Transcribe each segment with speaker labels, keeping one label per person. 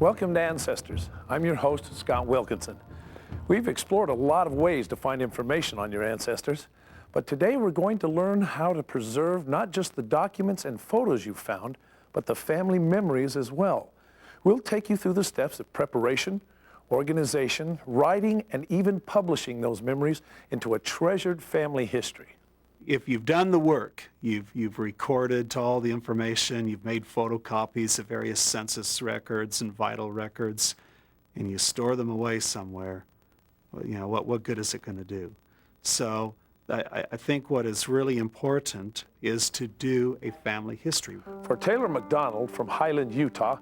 Speaker 1: Welcome to Ancestors. I'm your host, Scott Wilkinson. We've explored a lot of ways to find information on your ancestors, but today we're going to learn how to preserve not just the documents and photos you've found, but the family memories as well. We'll take you through the steps of preparation, organization, writing, and even publishing those memories into a treasured family history.
Speaker 2: If you've done the work, you've recorded all the information, you've made photocopies of various census records and vital records, and you store them away somewhere, well, you know, what good is it going to do? So I think what is really important is to do a family history.
Speaker 1: For Taylor McDonald from Highland, Utah,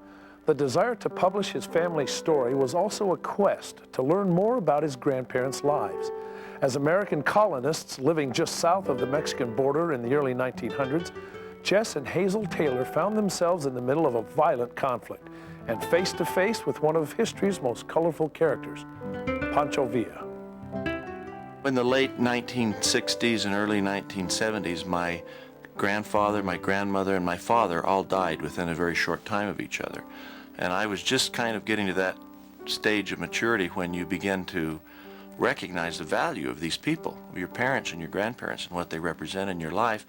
Speaker 1: the desire to publish his family's story was also a quest to learn more about his grandparents' lives. As American colonists living just south of the Mexican border in the early 1900s, Jess and Hazel Taylor found themselves in the middle of a violent conflict and face to face with one of history's most colorful characters, Pancho Villa.
Speaker 3: In the late 1960s and early 1970s, my grandfather, my grandmother, and my father all died within a very short time of each other. And I was just kind of getting to that stage of maturity when you begin to recognize the value of these people, your parents and your grandparents, and what they represent in your life.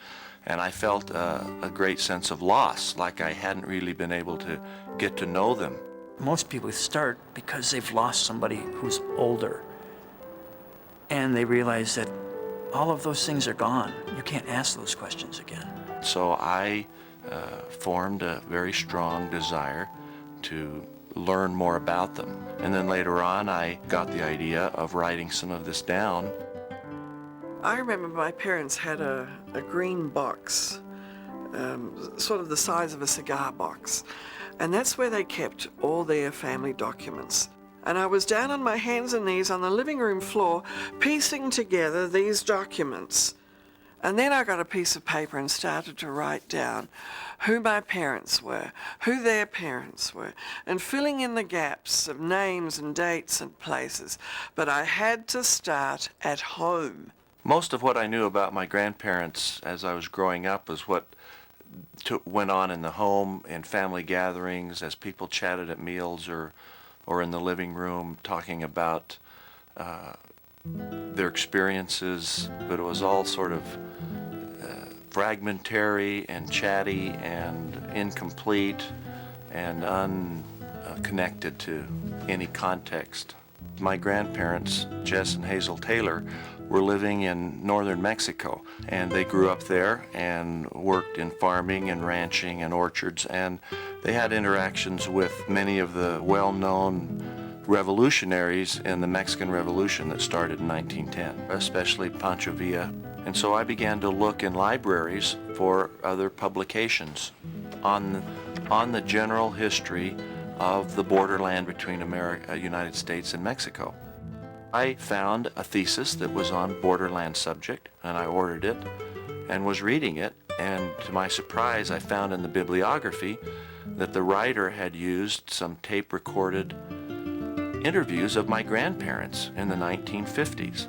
Speaker 3: And I felt a great sense of loss, like I hadn't really been able to get to know them.
Speaker 4: Most people start because they've lost somebody who's older, and they realize that all of those things are gone. You can't ask those questions again.
Speaker 3: So I formed a very strong desire to learn more about them. And then later on, I got the idea of writing some of this down.
Speaker 5: I remember my parents had a green box, sort of the size of a cigar box, and that's where they kept all their family documents. And I was down on my hands and knees on the living room floor piecing together these documents. And then I got a piece of paper and started to write down who my parents were, who their parents were, and filling in the gaps of names and dates and places. But I had to start at home.
Speaker 3: Most of what I knew about my grandparents as I was growing up was what went on in the home, in family gatherings, as people chatted at meals or in the living room talking about their experiences, but it was all sort of fragmentary and chatty and incomplete and unconnected to any context. My grandparents, Jess and Hazel Taylor, were living in northern Mexico, and they grew up there and worked in farming and ranching and orchards, and they had interactions with many of the well-known revolutionaries in the Mexican Revolution that started in 1910, especially Pancho Villa. And so I began to look in libraries for other publications on the general history of the borderland between United States and Mexico. I found a thesis that was on borderland subject, and I ordered it and was reading it, and to my surprise I found in the bibliography that the writer had used some tape-recorded interviews of my grandparents in the 1950s.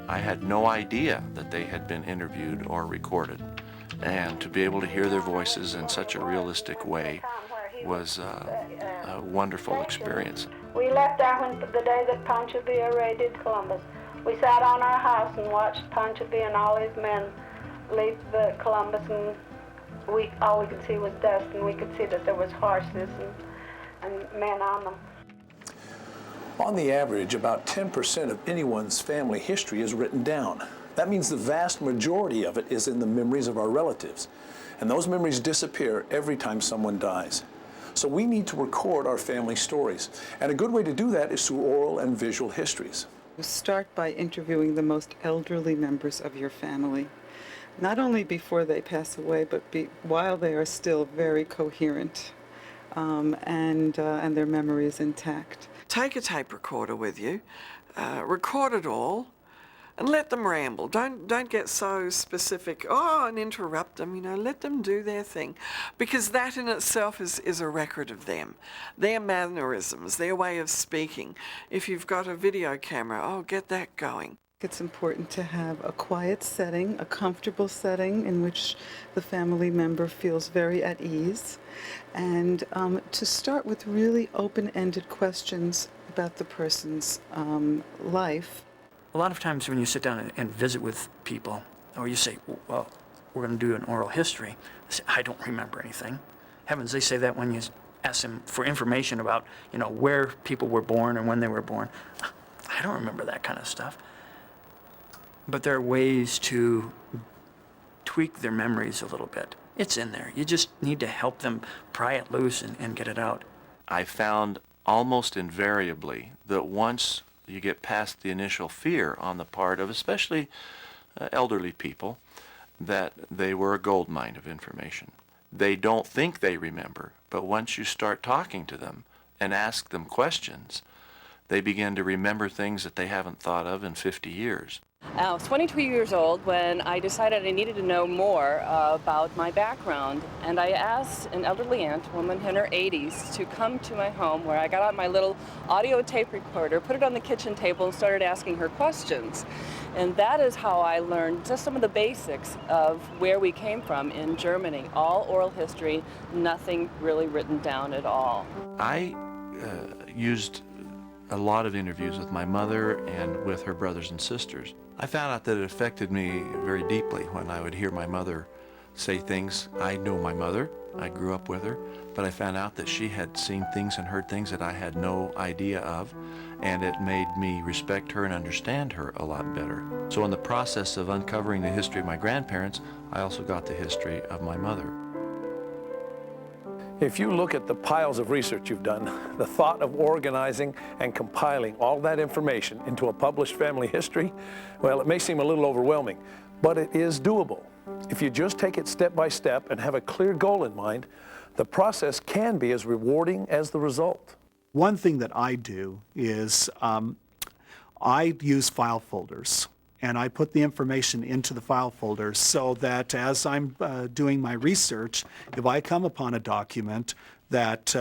Speaker 3: I had no idea that they had been interviewed or recorded, and to be able to hear their voices in such a realistic way was a wonderful experience.
Speaker 6: We left there the day that Pancho Villa raided Columbus. We sat on our house and watched Pancho Villa and all his men leave the Columbus, and all we could see was dust, and we could see that there was horses and men on them.
Speaker 1: On the average, about 10% of anyone's family history is written down. That means the vast majority of it is in the memories of our relatives. And those memories disappear every time someone dies. So we need to record our family stories. And a good way to do that is through oral and visual histories.
Speaker 7: Start by interviewing the most elderly members of your family, not only before they pass away, but while they are still very coherent and their memory is intact.
Speaker 5: Take a tape recorder with you, record it all, and let them ramble. Don't get so specific, and interrupt them, let them do their thing. Because that in itself is a record of them, their mannerisms, their way of speaking. If you've got a video camera, get that going.
Speaker 7: It's important to have a quiet setting, a comfortable setting in which the family member feels very at ease, and to start with really open-ended questions about the person's life.
Speaker 4: A lot of times when you sit down and visit with people, or you say, well, we're going to do an oral history, they say, I don't remember anything. Heavens, they say that when you ask them for information about, where people were born and when they were born. I don't remember that kind of stuff. But there are ways to tweak their memories a little bit. It's in there. You just need to help them pry it loose and get it out.
Speaker 3: I found almost invariably that once you get past the initial fear on the part of especially elderly people, that they were a gold mine of information. They don't think they remember, but once you start talking to them and ask them questions, they begin to remember things that they haven't thought of in 50 years.
Speaker 8: I was 22 years old when I decided I needed to know more about my background, and I asked an elderly aunt, a woman in her 80s, to come to my home where I got out my little audio tape recorder, put it on the kitchen table, and started asking her questions. And that is how I learned just some of the basics of where we came from in Germany. All oral history, nothing really written down at all.
Speaker 3: I used a lot of interviews with my mother and with her brothers and sisters. I found out that it affected me very deeply when I would hear my mother say things. I know my mother, I grew up with her, but I found out that she had seen things and heard things that I had no idea of, and it made me respect her and understand her a lot better. So in the process of uncovering the history of my grandparents, I also got the history of my mother.
Speaker 1: If you look at the piles of research you've done, the thought of organizing and compiling all that information into a published family history, well, it may seem a little overwhelming, but it is doable. If you just take it step by step and have a clear goal in mind, the process can be as rewarding as the result.
Speaker 2: One thing that I do is I use file folders, and I put the information into the file folder so that as I'm doing my research, if I come upon a document that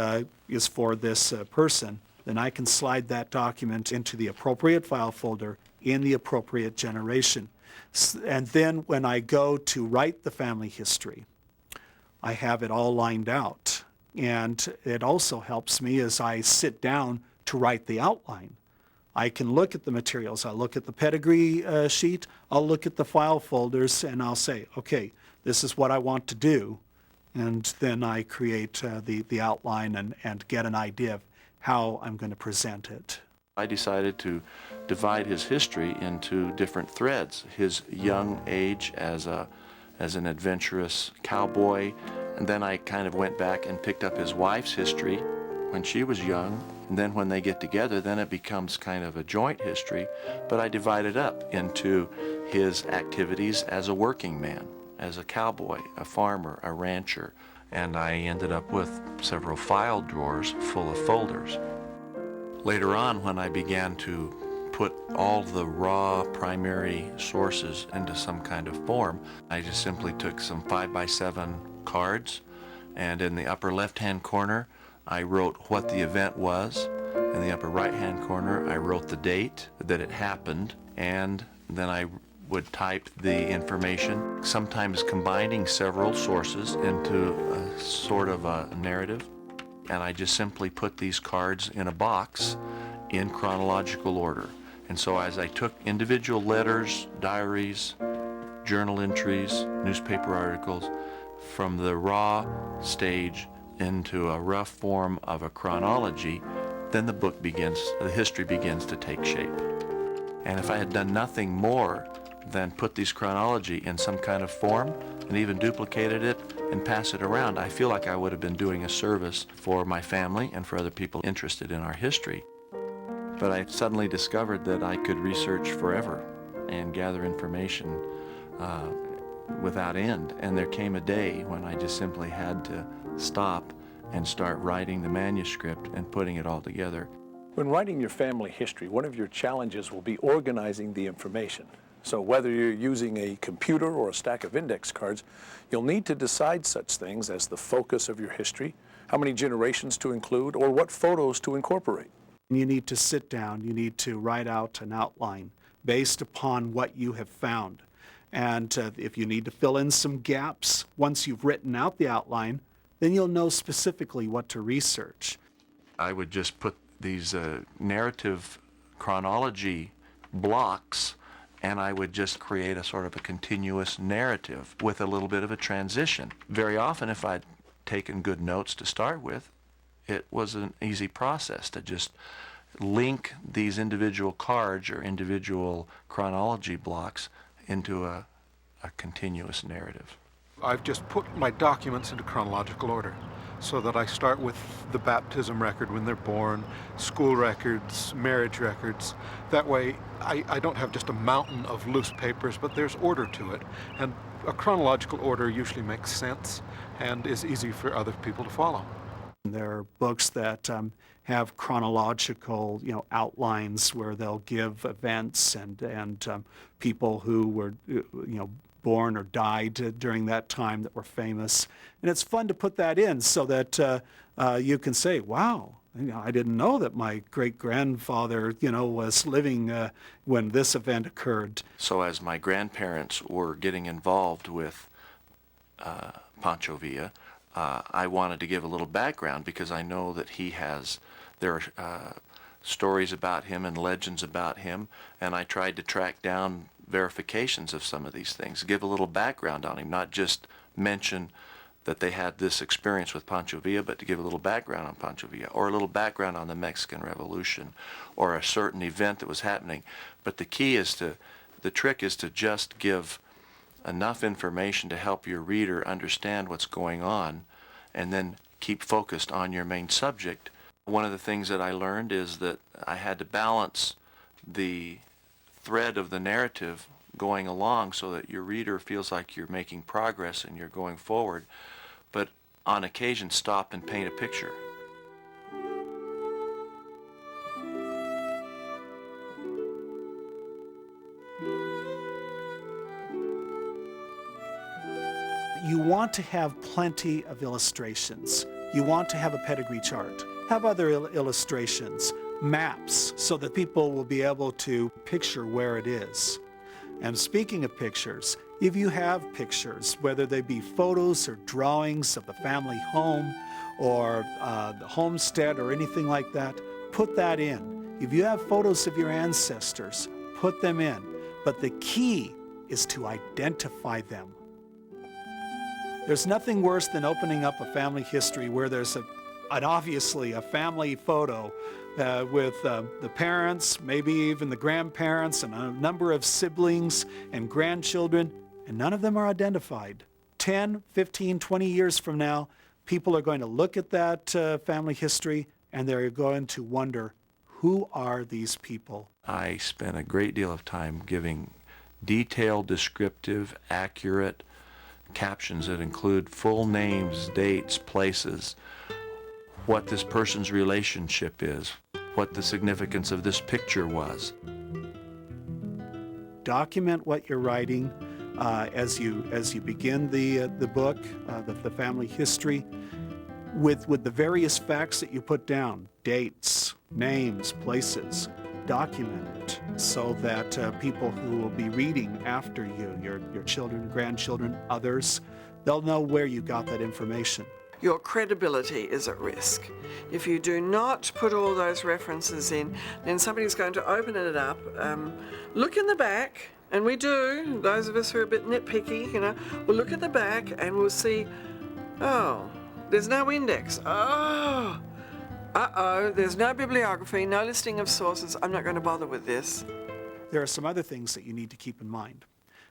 Speaker 2: is for this person, then I can slide that document into the appropriate file folder in the appropriate generation. And then when I go to write the family history, I have it all lined out. And it also helps me as I sit down to write the outline. I can look at the materials. I'll look at the pedigree sheet, I'll look at the file folders, and I'll say, okay, this is what I want to do. And then I create the outline and get an idea of how I'm going to present it.
Speaker 3: I decided to divide his history into different threads. His young age as an adventurous cowboy, and then I kind of went back and picked up his wife's history when she was young, and then when they get together, then it becomes kind of a joint history, but I divided up into his activities as a working man, as a cowboy, a farmer, a rancher, and I ended up with several file drawers full of folders. Later on, when I began to put all the raw primary sources into some kind of form, I just simply took some 5x7 cards, and in the upper left-hand corner, I wrote what the event was. In the upper right-hand corner, I wrote the date that it happened, and then I would type the information, sometimes combining several sources into a sort of a narrative. And I just simply put these cards in a box in chronological order. And so as I took individual letters, diaries, journal entries, newspaper articles, from the raw stage into a rough form of a chronology, then the history begins to take shape. And if I had done nothing more than put this chronology in some kind of form and even duplicated it and pass it around, I feel like I would have been doing a service for my family and for other people interested in our history. But I suddenly discovered that I could research forever and gather information without end. And there came a day when I just simply had to stop and start writing the manuscript and putting it all together.
Speaker 1: When writing your family history, one of your challenges will be organizing the information. So whether you're using a computer or a stack of index cards, you'll need to decide such things as the focus of your history, how many generations to include, or what photos to incorporate.
Speaker 2: You need to sit down, you need to write out an outline based upon what you have found. And if you need to fill in some gaps, once you've written out the outline, then you'll know specifically what to research.
Speaker 3: I would just put these narrative chronology blocks, and I would just create a sort of a continuous narrative with a little bit of a transition. Very often, if I'd taken good notes to start with, it was an easy process to just link these individual cards or individual chronology blocks into a continuous narrative.
Speaker 9: I've just put my documents into chronological order so that I start with the baptism record when they're born, school records, marriage records. That way I don't have just a mountain of loose papers, but there's order to it. And a chronological order usually makes sense and is easy for other people to follow.
Speaker 2: There are books that have chronological, outlines where they'll give events and people who were, born or died during that time that were famous. And it's fun to put that in so that you can say, wow, I didn't know that my great-grandfather, was living when this event occurred.
Speaker 3: So as my grandparents were getting involved with Pancho Villa, I wanted to give a little background because I know that there are stories about him and legends about him, and I tried to track down verifications of some of these things, give a little background on him, not just mention that they had this experience with Pancho Villa, but to give a little background on Pancho Villa, or a little background on the Mexican Revolution, or a certain event that was happening. But the trick is to just give enough information to help your reader understand what's going on, and then keep focused on your main subject. One of the things that I learned is that I had to balance the thread of the narrative going along so that your reader feels like you're making progress and you're going forward, but on occasion stop and paint a picture.
Speaker 2: You want to have plenty of illustrations. You want to have a pedigree chart. Have other illustrations, maps, so that people will be able to picture where it is. And speaking of pictures, if you have pictures, whether they be photos or drawings of the family home or the homestead or anything like that, put that in. If you have photos of your ancestors, put them in. But the key is to identify them. There's nothing worse than opening up a family history where there's obviously a family photo with the parents, maybe even the grandparents, and a number of siblings and grandchildren, and none of them are identified. 10, 15, 20 years from now, people are going to look at that family history and they're going to wonder, who are these people?
Speaker 3: I spent a great deal of time giving detailed, descriptive, accurate captions that include full names, dates, places, what this person's relationship is, what the significance of this picture was.
Speaker 2: Document what you're writing as you begin the book, the family history, with the various facts that you put down, dates, names, places. Document it so that people who will be reading after you, your children, grandchildren, others, they'll know where you got that information.
Speaker 5: Your credibility is at risk. If you do not put all those references in, then somebody's going to open it up, look in the back, and we do, those of us who are a bit nitpicky, we'll look at the back and we'll see, oh, there's no index. Oh, there's no bibliography, no listing of sources. I'm not going to bother with this.
Speaker 2: There are some other things that you need to keep in mind.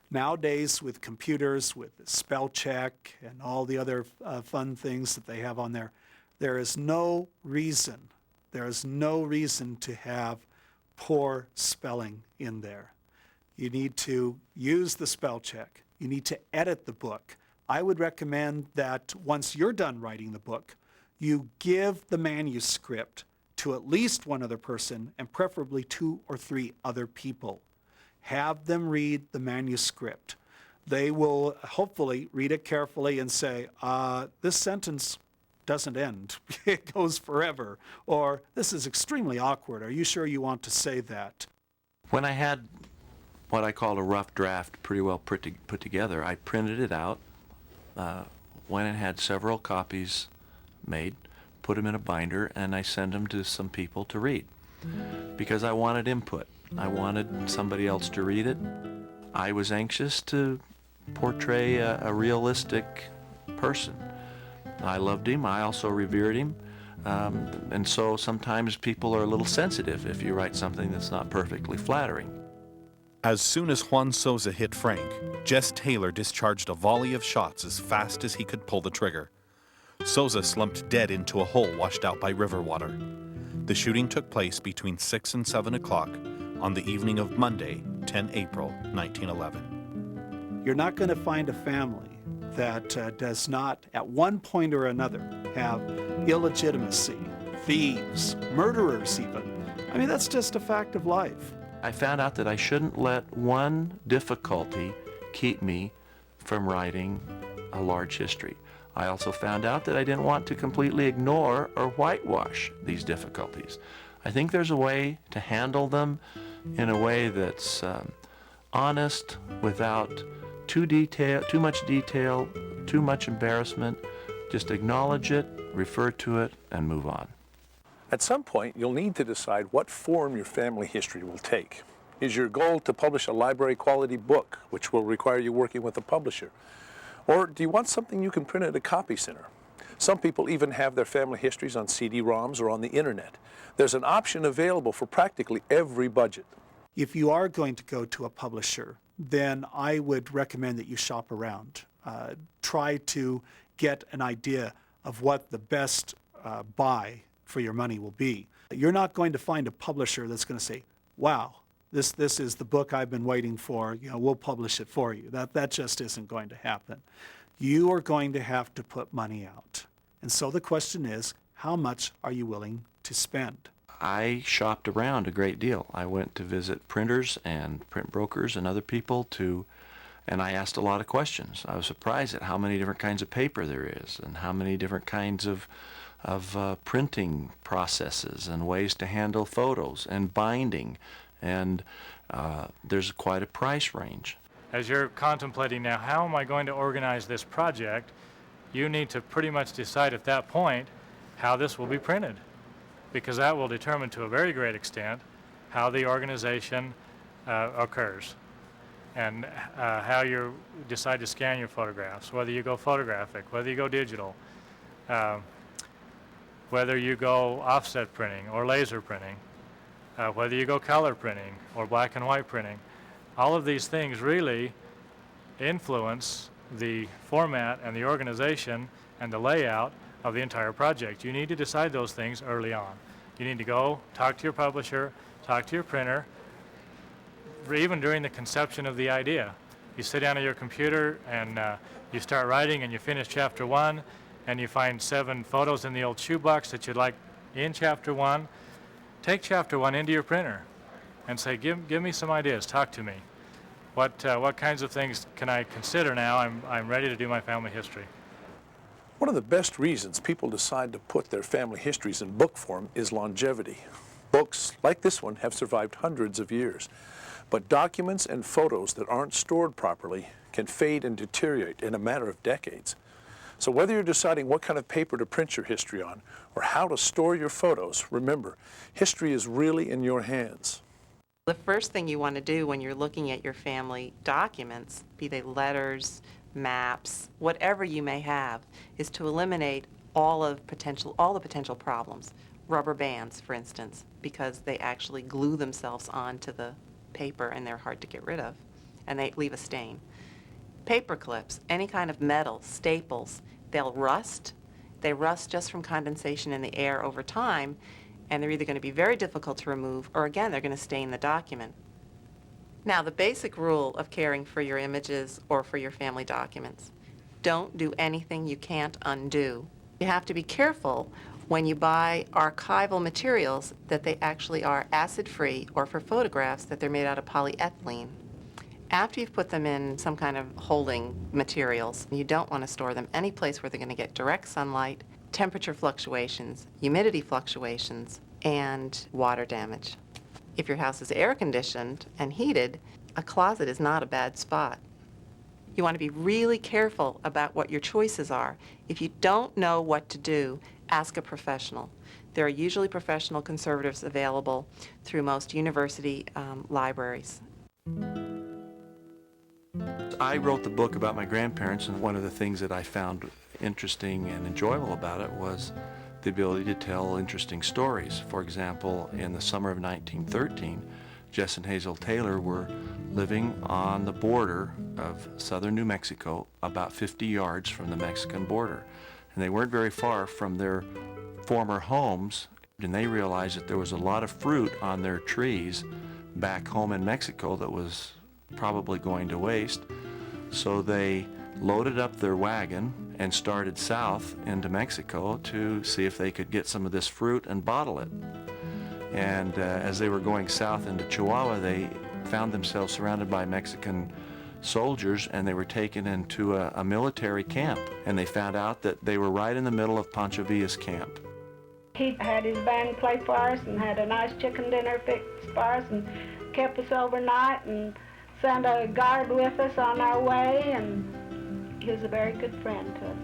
Speaker 2: Nowadays, with computers, with spell check and all the other fun things that they have on there, there is no reason to have poor spelling in there. You need to use the spell check. You need to edit the book. I would recommend that once you're done writing the book, you give the manuscript to at least one other person, and preferably 2 or 3 other people. Have them read the manuscript. They will hopefully read it carefully and say, this sentence doesn't end. It goes forever. Or, this is extremely awkward. Are you sure you want to say that?
Speaker 3: When I had what I call a rough draft, pretty well put together. I printed it out, went and had several copies made, put them in a binder, and I sent them to some people to read because I wanted input. I wanted somebody else to read it. I was anxious to portray a realistic person. I loved him. I also revered him. And so sometimes people are a little sensitive if you write something that's not perfectly flattering.
Speaker 10: As soon as Juan Souza hit Frank, Jess Taylor discharged a volley of shots as fast as he could pull the trigger. Souza slumped dead into a hole washed out by river water. The shooting took place between 6 and 7 o'clock on the evening of Monday, 10 April 1911.
Speaker 2: You're not going to find a family that does not, at one point or another, have illegitimacy, thieves, murderers even. I mean, that's just a fact of life.
Speaker 3: I found out that I shouldn't let one difficulty keep me from writing a large history. I also found out that I didn't want to completely ignore or whitewash these difficulties. I think there's a way to handle them in a way that's honest, without too much detail, too much embarrassment. Just acknowledge it, refer to it, and move on.
Speaker 1: At some point, you'll need to decide what form your family history will take. Is your goal to publish a library quality book, which will require you working with a publisher? Or do you want something you can print at a copy center? Some people even have their family histories on CD-ROMs or on the internet. There's an option available for practically every budget.
Speaker 2: If you are going to go to a publisher, then I would recommend that you shop around. Try to get an idea of what the best buy for your money will be. You're not going to find a publisher that's going to say, wow, this is the book I've been waiting for, we'll publish it for you. That just isn't going to happen. You are going to have to put money out. And so the question is, how much are you willing to spend?
Speaker 3: I shopped around a great deal. I went to visit printers and print brokers and other people and I asked a lot of questions. I was surprised at how many different kinds of paper there is and how many different kinds of printing processes and ways to handle photos and binding. And there's quite a price range.
Speaker 11: As you're contemplating now, how am I going to organize this project, you need to pretty much decide at that point how this will be printed, because that will determine to a very great extent how the organization occurs and how you decide to scan your photographs, whether you go photographic, whether you go digital, whether you go offset printing or laser printing, whether you go color printing or black and white printing. All of these things really influence the format and the organization and the layout of the entire project. You need to decide those things early on. You need to go talk to your publisher, talk to your printer, even during the conception of the idea. You sit down at your computer and you start writing and you finish chapter 1 and you find 7 photos in the old shoebox that you'd like in chapter 1. Take chapter 1 into your printer and say, give me some ideas, talk to me. What kinds of things can I consider now? I'm ready to do my family history.
Speaker 1: One of the best reasons people decide to put their family histories in book form is longevity. Books like this one have survived hundreds of years, but documents and photos that aren't stored properly can fade and deteriorate in a matter of decades. So whether you're deciding what kind of paper to print your history on or how to store your photos, remember, history is really in your hands.
Speaker 12: The first thing you want to do when you're looking at your family documents, be they letters, maps, whatever you may have, is to eliminate all the potential problems. Rubber bands, for instance, because they actually glue themselves onto the paper and they're hard to get rid of, and they leave a stain. Paper clips, any kind of metal, staples, they'll rust. They rust just from condensation in the air over time, and they're either going to be very difficult to remove, or again, they're going to stain the document. Now, the basic rule of caring for your images or for your family documents: don't do anything you can't undo. You have to be careful when you buy archival materials that they actually are acid-free, or for photographs that they're made out of polyethylene. After you've put them in some kind of holding materials, you don't want to store them any place where they're going to get direct sunlight, temperature fluctuations, humidity fluctuations, and water damage. If your house is air-conditioned and heated, a closet is not a bad spot. You want to be really careful about what your choices are. If you don't know what to do, ask a professional. There are usually professional conservators available through most university libraries.
Speaker 3: I wrote the book about my grandparents, and one of the things that I found interesting and enjoyable about it was the ability to tell interesting stories. For example, in the summer of 1913, Jess and Hazel Taylor were living on the border of southern New Mexico, about 50 yards from the Mexican border. And they weren't very far from their former homes, and they realized that there was a lot of fruit on their trees back home in Mexico that was probably going to waste. So they loaded up their wagon and started south into Mexico to see if they could get some of this fruit and bottle it. And as they were going south into Chihuahua, they found themselves surrounded by Mexican soldiers, and they were taken into a military camp. And they found out that they were right in the middle of Pancho Villa's camp.
Speaker 6: He had his band play for us and had a nice chicken dinner fixed for us and kept us overnight and sent a guard with us on our way, and he was a very good friend to us.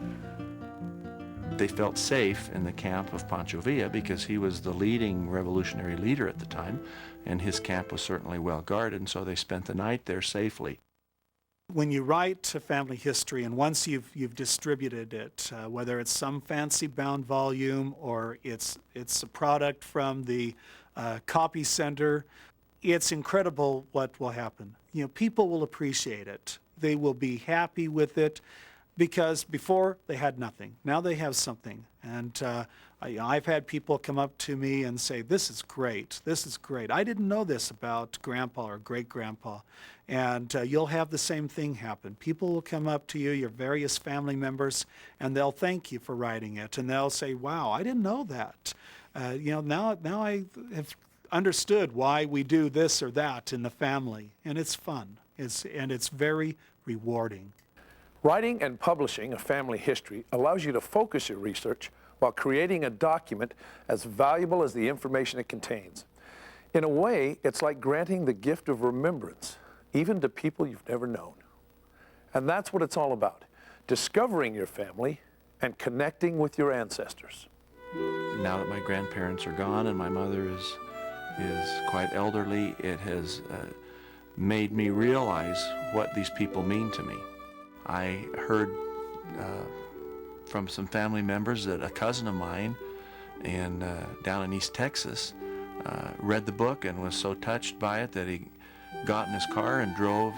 Speaker 3: They felt safe in the camp of Pancho Villa because he was the leading revolutionary leader at the time, and his camp was certainly well guarded, and so they spent the night there safely.
Speaker 2: When you write a family history, and once you've distributed it, whether it's some fancy bound volume or it's a product from the copy center, it's incredible what will happen. You know, people will appreciate it. They will be happy with it because before they had nothing. Now they have something. And I've had people come up to me and say, "This is great. This is great. I didn't know this about Grandpa or great-grandpa." And you'll have the same thing happen. People will come up to you, your various family members, and they'll thank you for writing it. And they'll say, "Wow, I didn't know that. Now I have understood why we do this or that in the family." And it's fun. It's very rewarding.
Speaker 1: Writing and publishing a family history allows you to focus your research while creating a document as valuable as the information it contains. In a way, it's like granting the gift of remembrance, even to people you've never known. And that's what it's all about, discovering your family and connecting with your ancestors.
Speaker 3: Now that my grandparents are gone and my mother is quite elderly, it has made me realize what these people mean to me. I heard from some family members that a cousin of mine down in East Texas read the book and was so touched by it that he got in his car and drove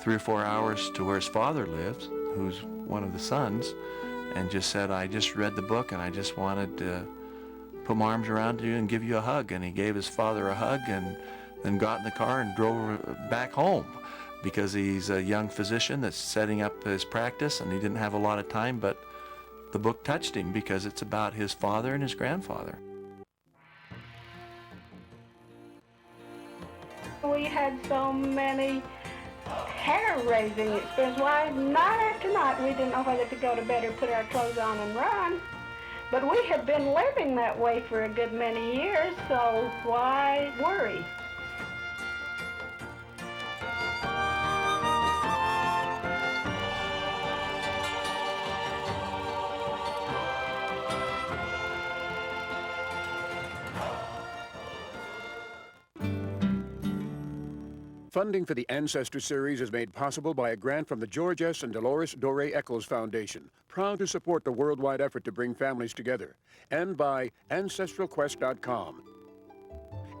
Speaker 3: 3 or 4 hours to where his father lives, who's one of the sons, and just said, "I just read the book and I just wanted to put my arms around you and give you a hug." And he gave his father a hug and then got in the car and drove back home, because he's a young physician that's setting up his practice and he didn't have a lot of time, but the book touched him because it's about his father and his grandfather.
Speaker 6: We had so many hair-raising experiences. Why, night after night, we didn't know whether to go to bed or put our clothes on and run. But we had been living that way for a good many years, so why worry?
Speaker 13: Funding for the Ancestor Series is made possible by a grant from the George S. and Dolores Doré Eccles Foundation, proud to support the worldwide effort to bring families together, and by AncestralQuest.com.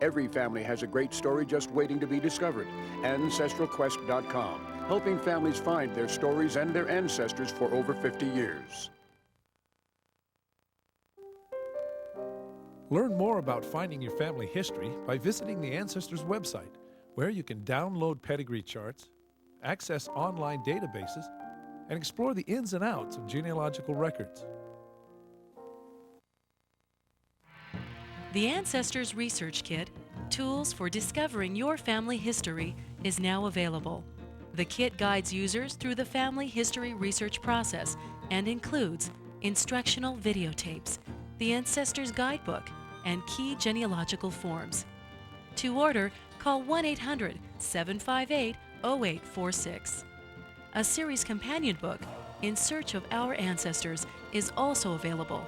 Speaker 13: Every family has a great story just waiting to be discovered. AncestralQuest.com, helping families find their stories and their ancestors for over 50 years.
Speaker 1: Learn more about finding your family history by visiting the Ancestors website, where you can download pedigree charts, access online databases, and explore the ins and outs of genealogical records.
Speaker 14: The Ancestors Research Kit, Tools for Discovering Your Family History, is now available. The kit guides users through the family history research process and includes instructional videotapes, the Ancestors Guidebook, and key genealogical forms. To order, call 1-800-758-0846. A series companion book, In Search of Our Ancestors, is also available.